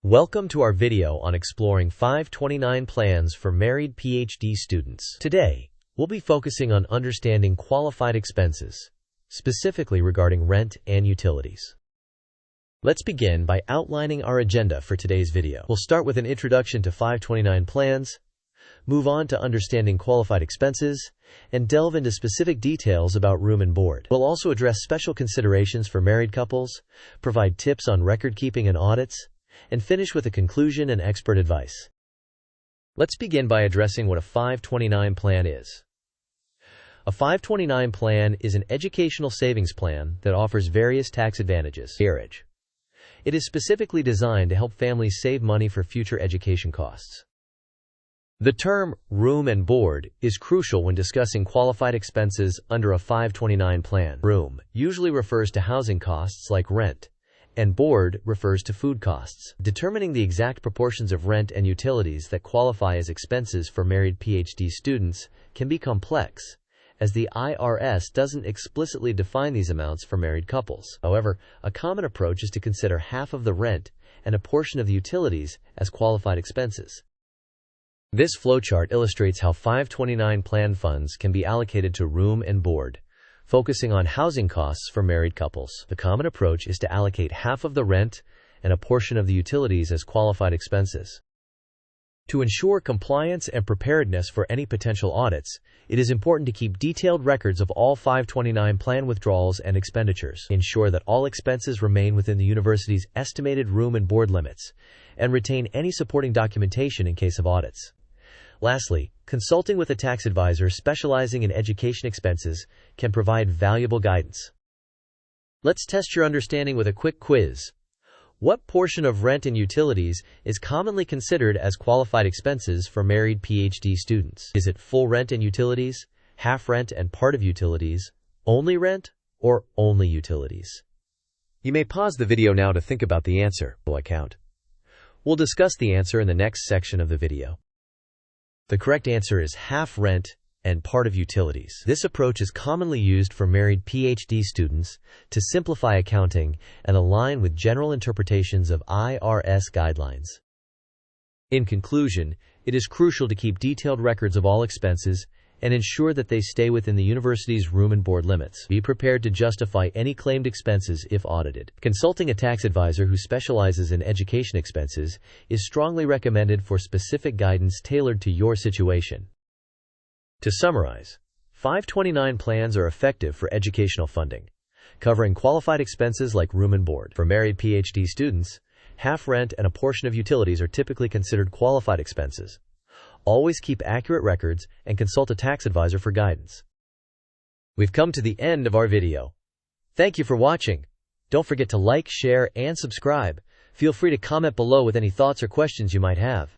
Welcome to our video on exploring 529 plans for married PhD students. Today, we'll be focusing on understanding qualified expenses, specifically regarding rent and utilities. Let's begin by outlining our agenda for today's video. We'll start with an introduction to 529 plans, move on to understanding qualified expenses, and delve into specific details about room and board. We'll also address special considerations for married couples, provide tips on record keeping and audits, and finish with a conclusion and expert advice. Let's begin by addressing what a 529 plan is. A 529 plan is an educational savings plan that offers various tax advantages. Marriage. It is specifically designed to help families save money for future education costs. The term room and board is crucial when discussing qualified expenses under a 529 plan. Room usually refers to housing costs like rent, and board refers to food costs. Determining the exact proportions of rent and utilities that qualify as expenses for married PhD students can be complex, as the IRS doesn't explicitly define these amounts for married couples. However, a common approach is to consider half of the rent and a portion of the utilities as qualified expenses. This flowchart illustrates how 529 plan funds can be allocated to room and board, focusing on housing costs for married couples. The common approach is to allocate half of the rent and a portion of the utilities as qualified expenses. To ensure compliance and preparedness for any potential audits, it is important to keep detailed records of all 529 plan withdrawals and expenditures. Ensure that all expenses remain within the university's estimated room and board limits, and retain any supporting documentation in case of audits. Lastly, consulting with a tax advisor specializing in education expenses can provide valuable guidance. Let's test your understanding with a quick quiz. What portion of rent and utilities is commonly considered as qualified expenses for married PhD students? Is it full rent and utilities, half rent and part of utilities, only rent, or only utilities? You may pause the video now to think about the answer. We'll discuss the answer in the next section of the video. The correct answer is half rent and part of utilities. This approach is commonly used for married PhD students to simplify accounting and align with general interpretations of IRS guidelines. In conclusion, it is crucial to keep detailed records of all expenses and ensure that they stay within the university's room and board limits. Be prepared to justify any claimed expenses if audited. Consulting a tax advisor who specializes in education expenses is strongly recommended for specific guidance tailored to your situation. To summarize, 529 plans are effective for educational funding, covering qualified expenses like room and board. For married PhD students, half rent and a portion of utilities are typically considered qualified expenses. Always keep accurate records and consult a tax advisor for guidance. We've come to the end of our video. Thank you for watching. Don't forget to like, share, and subscribe. Feel free to comment below with any thoughts or questions you might have.